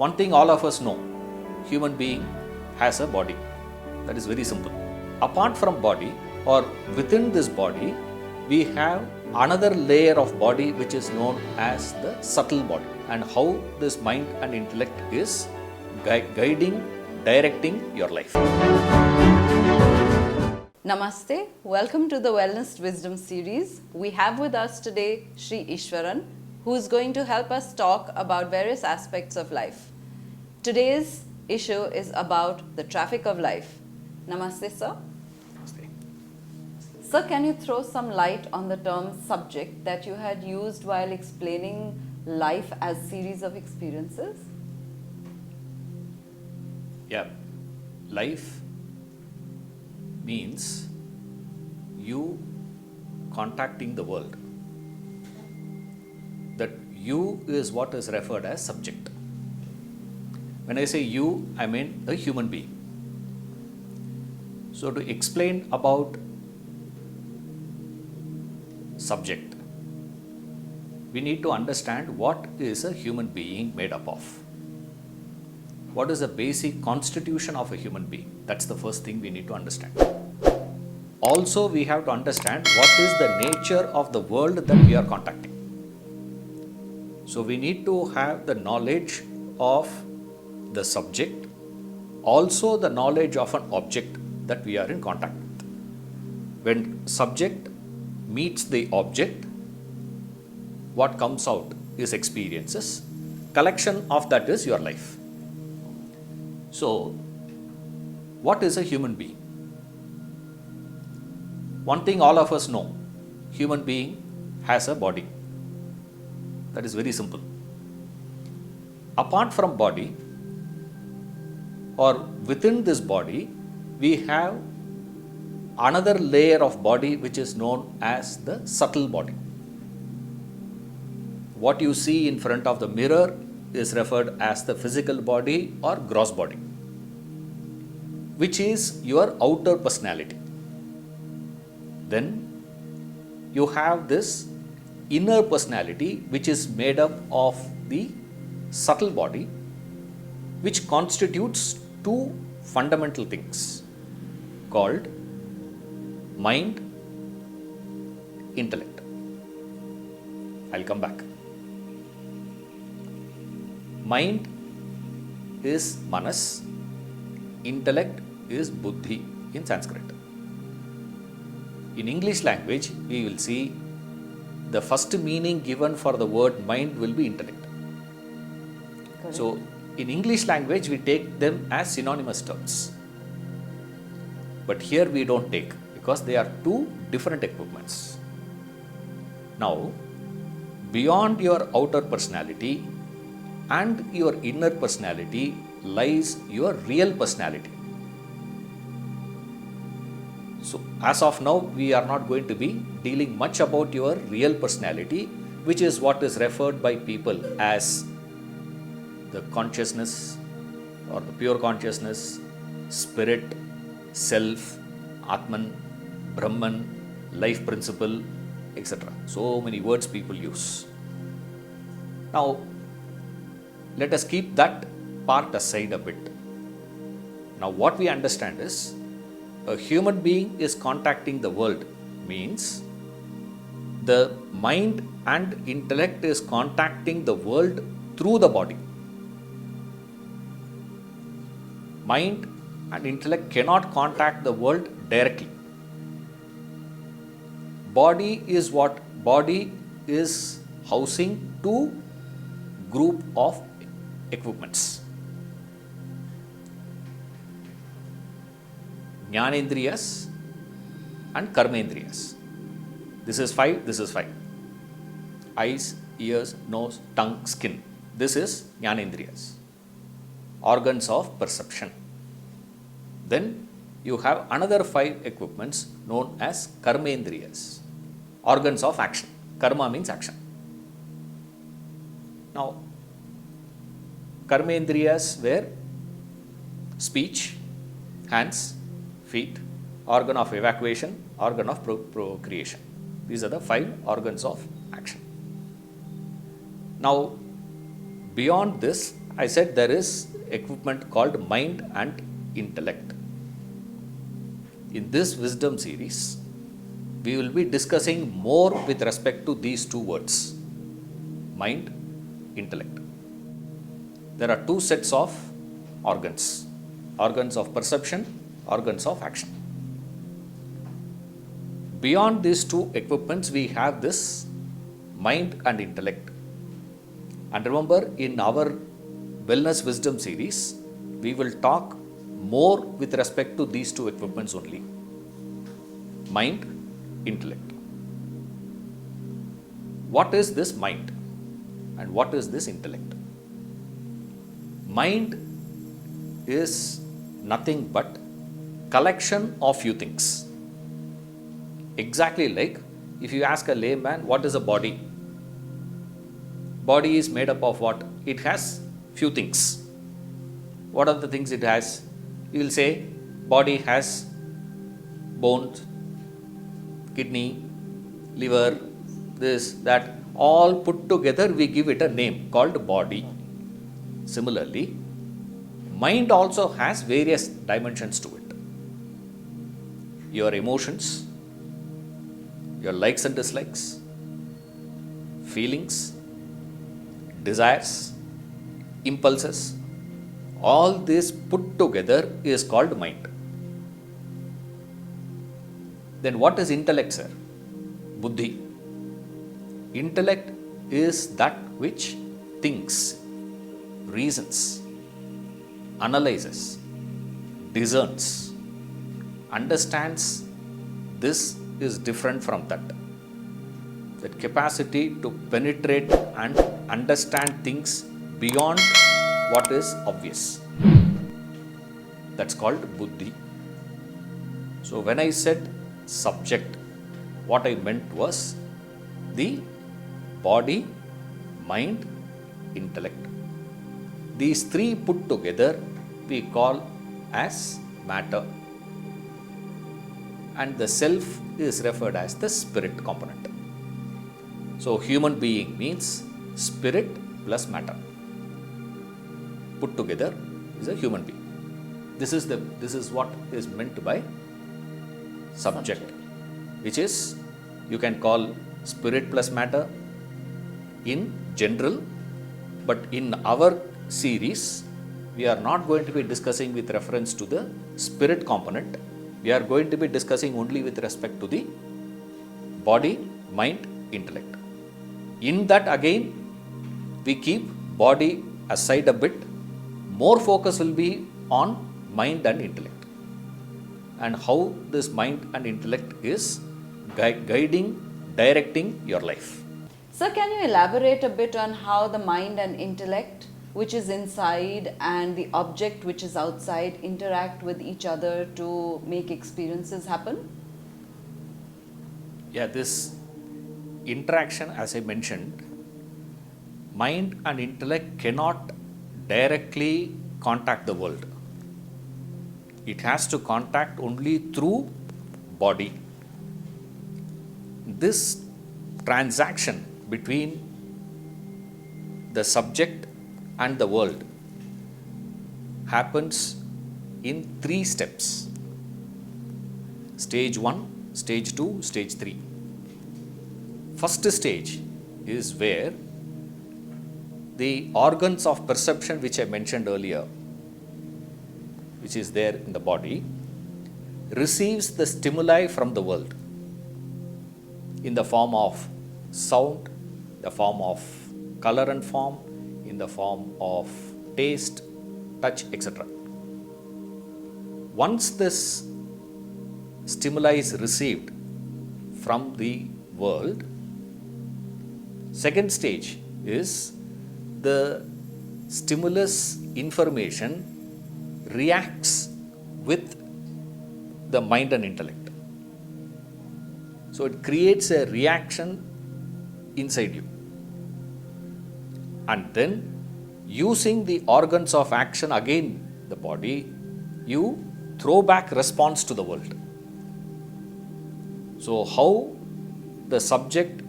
One thing all of us know, human being has a body. That is very simple. Apart from body or within this body, we have another layer of body which is known as the subtle body, and how this mind and intellect is guiding, directing your life. Namaste, welcome to the Wellness Wisdom series. We have with us today Sri Ishwaran, who is going to help us talk about various aspects of life. Today's issue is about the traffic of life. Namaste, sir. Namaste. Sir, can you throw some light on the term subject that you had used while explaining life as series of experiences? Yeah, life means you contacting the world. That you is what is referred as subject. When I say you, I mean a human being. So to explain about subject, we need to understand what is a human being made up of. What is the basic constitution of a human being? That's the first thing we need to understand. Also, we have to understand what is the nature of the world that we are contacting. So we need to have the knowledge of the subject, also the knowledge of an object that we are in contact with. When subject meets the object, what comes out is experiences. Collection of that is your life. So, what is a human being? One thing all of us know, human being has a body. That is very simple. Apart from body or within this body, we have another layer of body which is known as the subtle body. What you see in front of the mirror is referred as the physical body or gross body, which is your outer personality. Then you have this inner personality which is made up of the subtle body, which constitutes two fundamental things called mind, intellect. I'll come back. Mind is manas, intellect is buddhi in Sanskrit. In English language, we will see the first meaning given for the word mind will be intellect. Correct. So, in English language, we take them as synonymous terms. But here we don't take, because they are two different equipments. Now, beyond your outer personality and your inner personality lies your real personality. So, as of now, we are not going to be dealing much about your real personality, which is what is referred by people as the consciousness or the pure consciousness, spirit, self, Atman, Brahman, life principle, etc. So many words people use. Now, let us keep that part aside a bit. Now, what we understand is a human being is contacting the world means the mind and intellect is contacting the world through the body. Mind and intellect cannot contact the world directly. Body is what? Body is housing two group of equipments. Jnanendriyas and Karmendriyas. This is five, this is five. Eyes, ears, nose, tongue, skin. This is Jnanendriyas. Organs of perception. Then you have another five equipments known as Karmendriyas. Organs of action. Karma means action. Now, Karmendriyas were speech, hands, feet, organ of evacuation, organ of procreation. These are the five organs of action. Now, beyond this, I said there is equipment called mind and intellect. In this wisdom series, we will be discussing more with respect to these two words, mind, intellect. There are two sets of organs of perception, organs of action. Beyond these two equipments, we have this mind and intellect. And remember, in our Wellness Wisdom series, we will talk more with respect to these two equipments only, mind, intellect. What is this mind and what is this intellect? Mind is nothing but collection of few things. Exactly like if you ask a layman, what is a body? Body is made up of what? It has few things. What are the things it has? You will say body has bones, kidney, liver, this, that, all put together we give it a name called body. Similarly, mind also has various dimensions to it. Your emotions, your likes and dislikes, feelings, desires, impulses, all this put together is called mind. Then what is intellect, sir? Buddhi. Intellect is that which thinks, reasons, analyzes, discerns, understands this is different from that. That capacity to penetrate and understand things beyond what is obvious. That's called buddhi. So when I said subject, what I meant was the body, mind, intellect. These three put together we call as matter. And the self is referred as the spirit component. So human being means spirit plus matter. Put together is a human being. This is what is meant by subject, which is you can call spirit plus matter in general, but in our series we are not going to be discussing with reference to the spirit component. We are going to be discussing only with respect to the body, mind, intellect. In that again, we keep body aside a bit. More focus will be on mind and intellect and how this mind and intellect is guiding, directing your life. Sir, can you elaborate a bit on how the mind and intellect, which is inside, and the object which is outside interact with each other to make experiences happen? Yeah, this interaction, as I mentioned, mind and intellect cannot directly contact the world. It has to contact only through body. This transaction between the subject and the world happens in 3 steps. Stage 1, stage 2, stage 3. First stage is where the organs of perception which I mentioned earlier, which is there in the body, receives the stimuli from the world in the form of sound, the form of color and form, in the form of taste, touch, etc. Once this stimuli is received from the world, second stage is the stimulus information reacts with the mind and intellect. So it creates a reaction inside you. And then using the organs of action, again the body, you throw back response to the world. So how the subject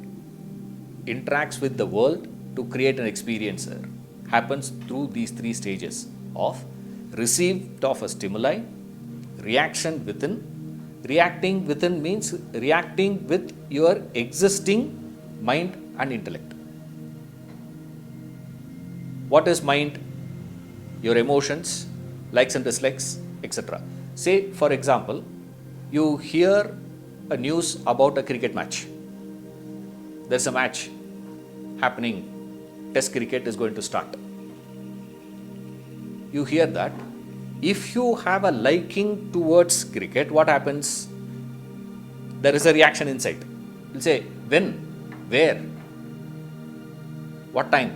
interacts with the world to create an experiencer happens through these three stages of receipt of a stimuli, reaction within. Reacting within means reacting with your existing mind and intellect. What is mind? Your emotions, likes and dislikes, etc. Say, for example, you hear a news about a cricket match. There's a match happening. Test cricket is going to start. You hear that. If you have a liking towards cricket, what happens? There is a reaction inside. You'll say, when, where, what time,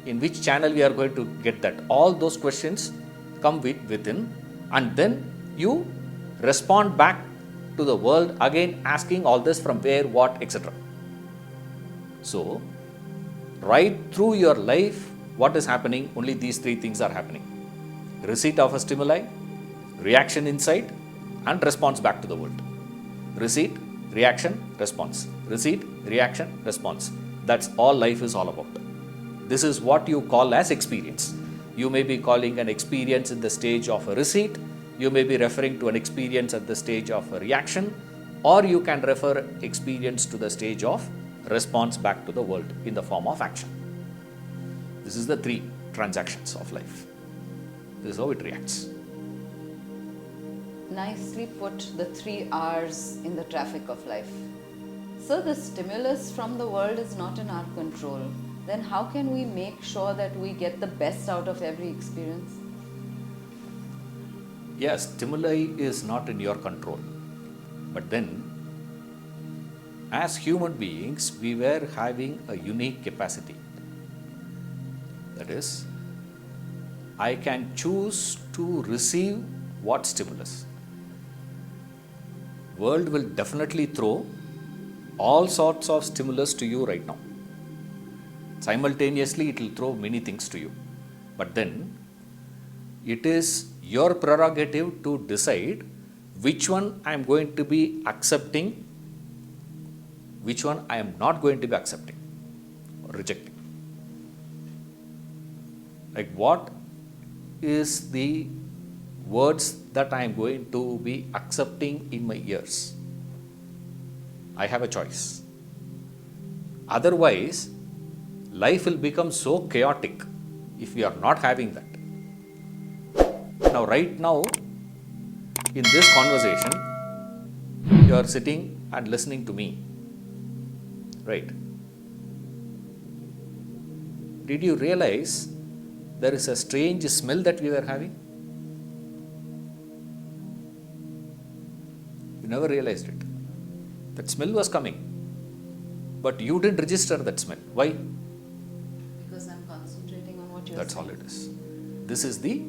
in which channel we are going to get that. All those questions come within, and then you respond back to the world again asking all this from where, what, etc. So, right through your life, what is happening? Only these three things are happening. Receipt of a stimuli, reaction inside, and response back to the world. Receipt, reaction, response. Receipt, reaction, response. That's all life is all about. This is what you call as experience. You may be calling an experience in the stage of a receipt, you may be referring to an experience at the stage of a reaction, or you can refer experience to the stage of response back to the world in the form of action. This is the three transactions of life. This is how it reacts. Nicely put, the 3 R's in the traffic of life. So the stimulus from the world is not in our control. Then how can we make sure that we get the best out of every experience? Yes, stimuli is not in your control. But then, as human beings, we were having a unique capacity. That is, I can choose to receive what stimulus. World will definitely throw all sorts of stimulus to you right now. Simultaneously, it will throw many things to you. But then, it is your prerogative to decide which one I am going to be accepting, which one I am not going to be accepting or rejecting. Like, what is the words that I am going to be accepting in my ears? I have a choice. Otherwise, life will become so chaotic if we are not having that. Now, right now, in this conversation, you are sitting and listening to me, right? Did you realize there is a strange smell that we were having? You never realized it. That smell was coming, but you didn't register that smell. Why? Because I'm concentrating on what you're That's saying. all it is. This is the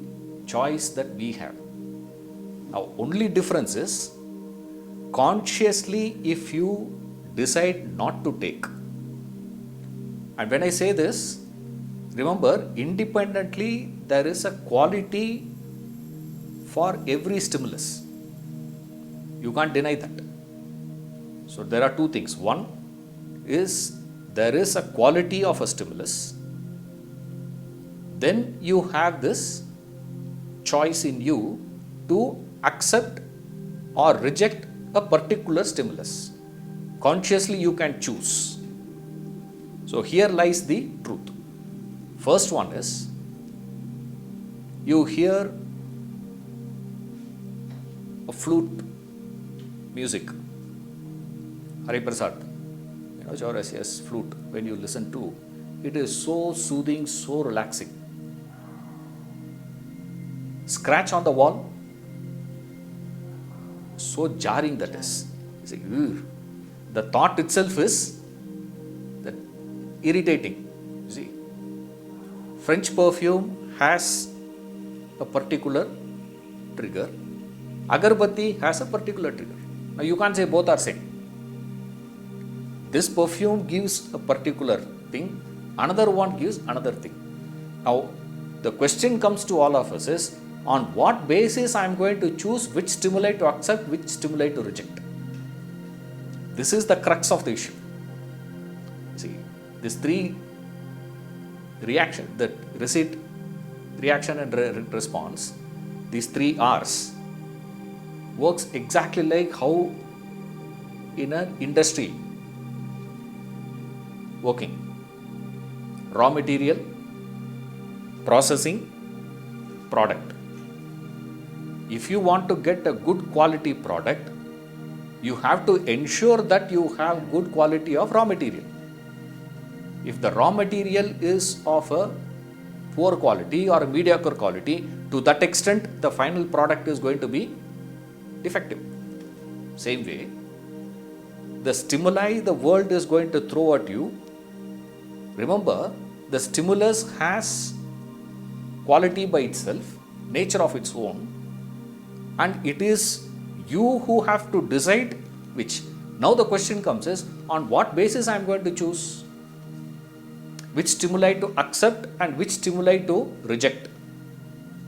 choice that we have. Now, only difference is consciously if you decide not to take. And when I say this, remember, independently there is a quality for every stimulus. You can't deny that. So there are two things. One is there is a quality of a stimulus. Then you have this choice in you to accept or reject a particular stimulus. Consciously you can choose. So here lies the truth. First one is, you hear a flute music, Hari Prasad, Chaura's, yes, flute, when you listen to, it is so soothing, so relaxing. Scratch on the wall, so jarring that is. You say, "Ugh." The thought itself is that irritating. You see, French perfume has a particular trigger. Agarbatti has a particular trigger. Now you can't say both are same. This perfume gives a particular thing, another one gives another thing. Now the question comes to all of us is, on what basis I am going to choose which stimuli to accept, which stimuli to reject? This is the crux of the issue. See, these three reaction, the receipt, reaction and response, these 3 R's, works exactly like how in an industry working. Raw material, processing, product. If you want to get a good quality product, you have to ensure that you have good quality of raw material. If the raw material is of a poor quality or a mediocre quality, to that extent the final product is going to be defective. Same way, the stimuli the world is going to throw at you, remember, the stimulus has quality by itself, nature of its own, and it is you who have to decide which. Now the question comes is, on what basis I am going to choose which stimuli to accept and which stimuli to reject?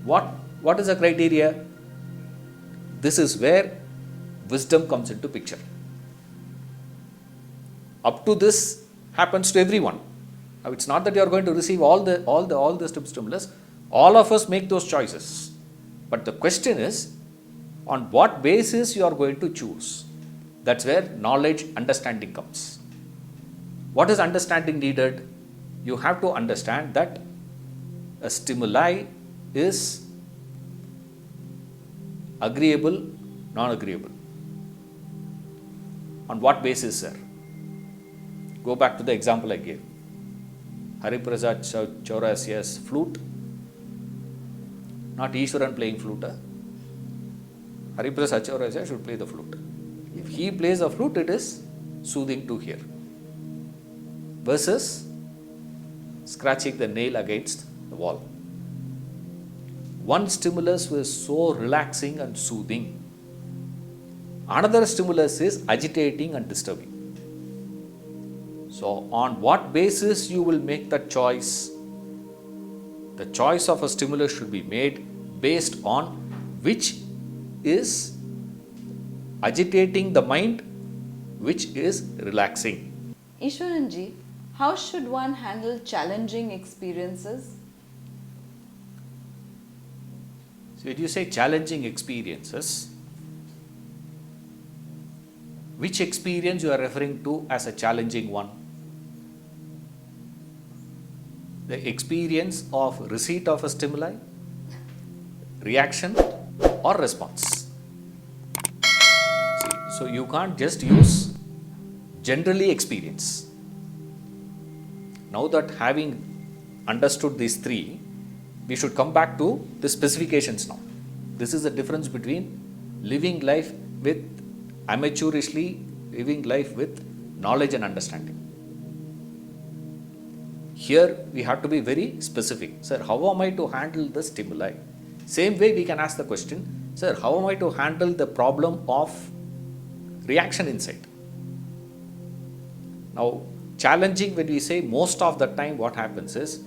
What is the criteria? This is where wisdom comes into picture. Up to this happens to everyone. Now it's not that you are going to receive all the stimulus. All of us make those choices. But the question is, on what basis you are going to choose? That's where knowledge, understanding comes. What is understanding needed? You have to understand that a stimuli is agreeable, non-agreeable. On what basis, sir? Go back to the example I gave. Hariprasad Chaurasia's flute, not Ishwaran playing flute. Hariprasad Chaurasia should play the flute. If he plays the flute, it is soothing to hear. Versus scratching the nail against the wall. One stimulus was so relaxing and soothing. Another stimulus is agitating and disturbing. So, on what basis you will make that choice? The choice of a stimulus should be made based on which is agitating the mind, which is relaxing. Ishwaranji, how should one handle challenging experiences? So, when you say challenging experiences, which experience you are referring to as a challenging one? The experience of receipt of a stimuli, reaction or response. See, so you can't just use generally experience. Now that having understood these 3, we should come back to the specifications now. This is the difference between living life with amateurishly, living life with knowledge and understanding. Here we have to be very specific. Sir, how am I to handle the stimuli? Same way we can ask the question, sir, how am I to handle the problem of reaction insight? Now, challenging, when we say most of the time what happens is,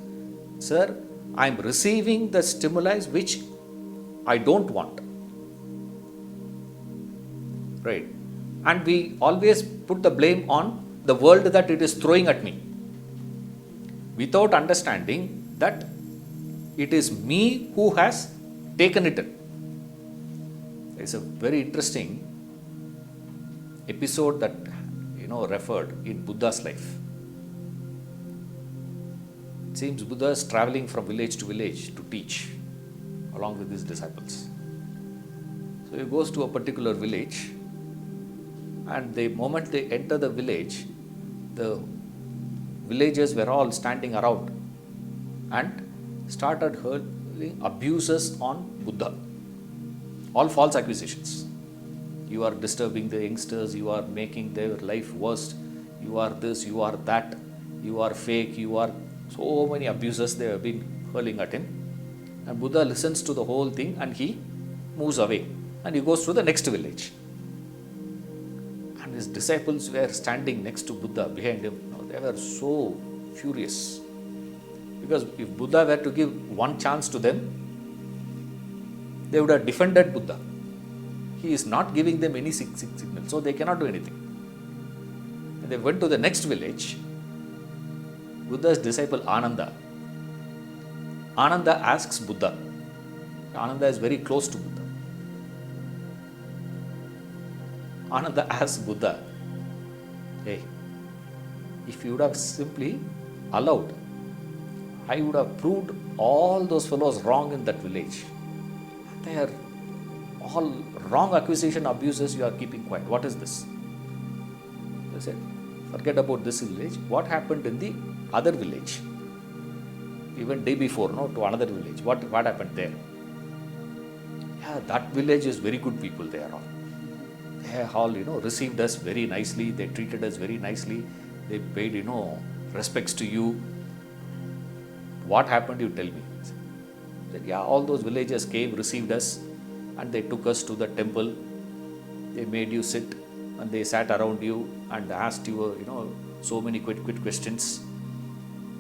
sir, I am receiving the stimuli which I don't want. Right? And we always put the blame on the world that it is throwing at me, without understanding that it is me who has taken it in. It's a very interesting episode that referred in Buddha's life. It seems Buddha is traveling from village to village to teach along with his disciples. So he goes to a particular village, and the moment they enter the village, the villagers were all standing around and started hurling abuses on Buddha. All false accusations. You are disturbing the youngsters, you are making their life worse, you are this, you are that, you are fake, you are... So many abuses they have been hurling at him. And Buddha listens to the whole thing and he moves away. And he goes to the next village. And his disciples were standing next to Buddha, behind him. They were so furious. Because if Buddha were to give one chance to them, they would have defended Buddha. He is not giving them any signal, so they cannot do anything. And they went to the next village. Buddha's disciple Ananda Ananda asks Buddha. Ananda is very close to Buddha. Ananda asks Buddha, hey, if you would have simply allowed, I would have proved all those fellows wrong in that village. They are all wrong accusation, abuses, you are keeping quiet. What is this? They said, forget about this village. What happened in the other village? Even day before, to another village. What happened there? Yeah, that village is very good people. They are all. They all, received us very nicely. They treated us very nicely. They paid, respects to you. What happened? You tell me. I said, yeah, all those villagers came, received us, and they took us to the temple. They made you sit, and they sat around you and asked you, so many quick questions.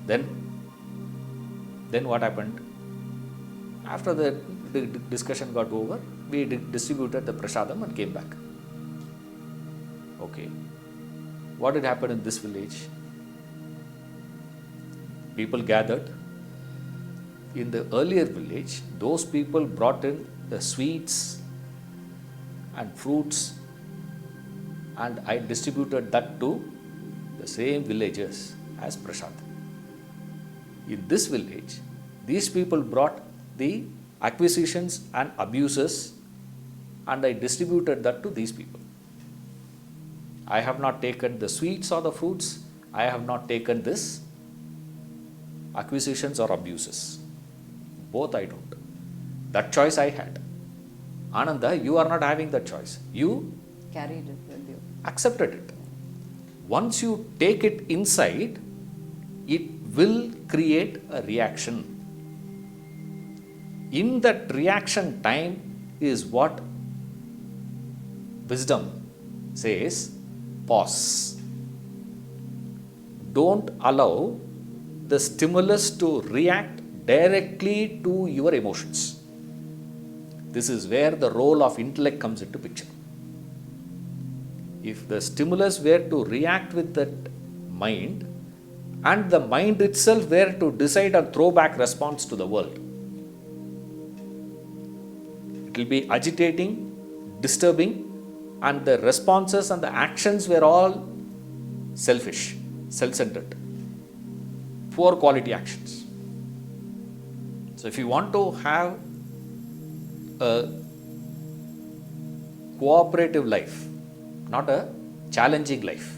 Then what happened? After the discussion got over, we distributed the prasadam and came back. Okay. What did happen in this village? People gathered. In the earlier village, those people brought in the sweets and fruits, and I distributed that to the same villagers as prasad. In this village, these people brought the acquisitions and abuses, and I distributed that to these people. I have not taken the sweets or the fruits. I have not taken this acquisitions or abuses. Both I don't. That choice I had. Ananda, you are not having that choice. You carried it with you. Accepted it. Once you take it inside, it will create a reaction. In that reaction time is what wisdom says, pause. Don't allow the stimulus to react directly to your emotions. This is where the role of intellect comes into picture. If the stimulus were to react with that mind, and the mind itself were to decide a throwback response to the world, it will be agitating, disturbing, and the responses and the actions were all selfish, self-centered, poor quality actions. So if you want to have a cooperative life, not a challenging life.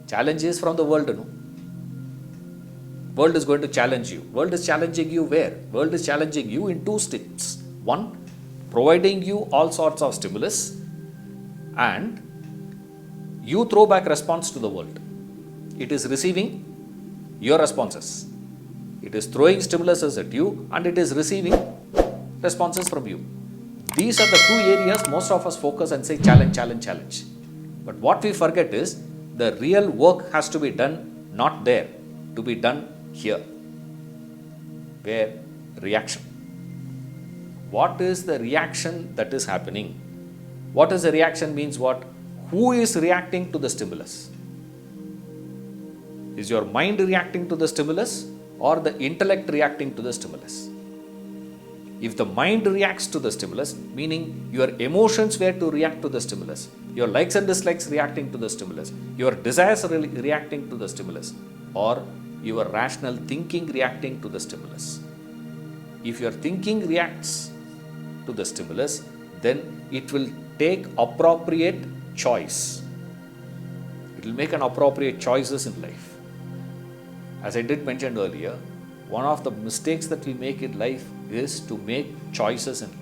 Challenge is from the world, World is going to challenge you. World is challenging you where? World is challenging you in two steps. One, providing you all sorts of stimulus, and you throw back response to the world. It is receiving your responses. It is throwing stimuluses at you, and it is receiving responses from you. These are the two areas most of us focus and say challenge, challenge, challenge. But what we forget is the real work has to be done not there, to be done here. Where? Reaction. What is the reaction that is happening? What is the reaction means what? Who is reacting to the stimulus? Is your mind reacting to the stimulus or the intellect reacting to the stimulus? If the mind reacts to the stimulus, meaning your emotions were to react to the stimulus, your likes and dislikes reacting to the stimulus, your desires reacting to the stimulus, or your rational thinking reacting to the stimulus. If your thinking reacts to the stimulus, then it will take appropriate choice. It will make an appropriate choices in life. As I did mention earlier, one of the mistakes that we make in life is to make choices in life.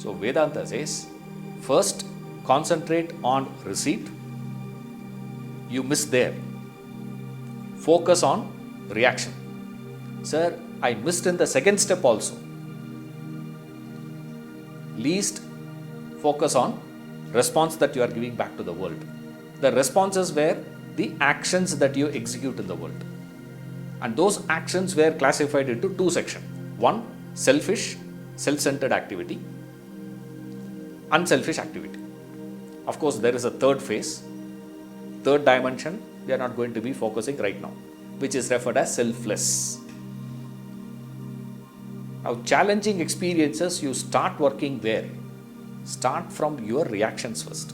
So Vedanta says, first concentrate on receipt. You miss there. Focus on reaction. Sir, I missed in the second step also. Least focus on response that you are giving back to the world. The responses were the actions that you execute in the world. And those actions were classified into two sections. One, selfish, self-centered activity. Unselfish activity. Of course, there is a third phase, third dimension we are not going to be focusing right now, which is referred as selfless. Now, challenging experiences, you start working where? Start from your reactions first.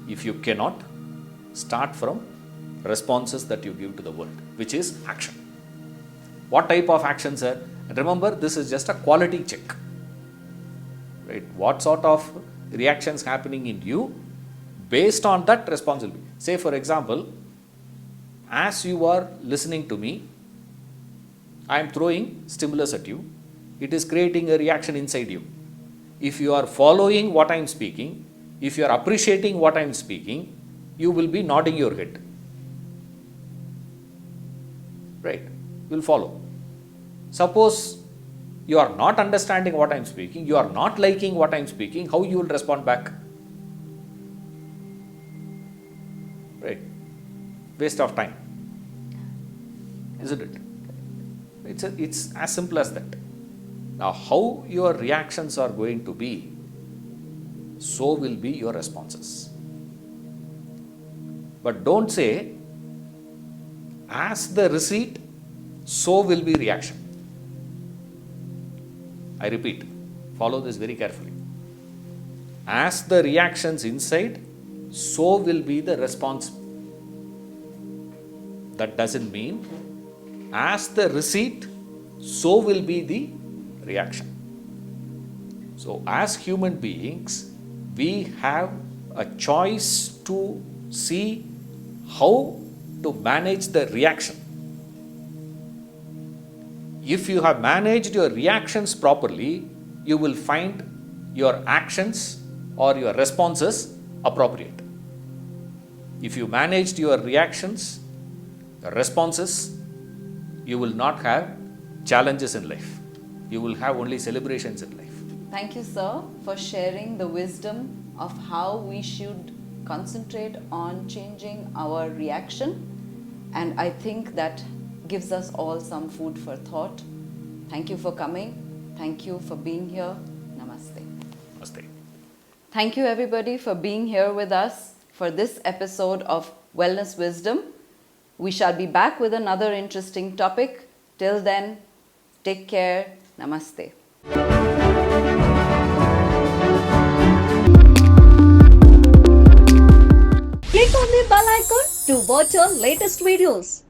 If you cannot, start from responses that you give to the world, which is action. What type of action, sir? Remember, this is just a quality check. Right? What sort of reactions happening in you? Based on that, response will be. Say, for example, as you are listening to me, I am throwing stimulus at you. It is creating a reaction inside you. If you are following what I am speaking, if you are appreciating what I am speaking, you will be nodding your head. Right? You will follow. Suppose you are not understanding what I am speaking, you are not liking what I am speaking, how you will respond back? Right? Waste of time. Isn't it? It's as simple as that. Now, how your reactions are going to be, so will be your responses. But don't say, as the receipt, so will be reaction. I repeat, follow this very carefully. As the reactions inside, so will be the response. That doesn't mean as the receipt, so will be the reaction. So, as human beings, we have a choice to see how to manage the reaction. If you have managed your reactions properly, you will find your actions or your responses appropriate. If you managed your reactions, your responses, you will not have challenges in life. You will have only celebrations in life. Thank you, sir, for sharing the wisdom of how we should concentrate on changing our reaction. And I think that gives us all some food for thought. Thank you for coming. Thank you for being here. Namaste. Namaste. Thank you, everybody, for being here with us for this episode of Wellness Wisdom. We shall be back with another interesting topic. Till then, take care. Namaste. Click on the bell icon to watch our latest videos.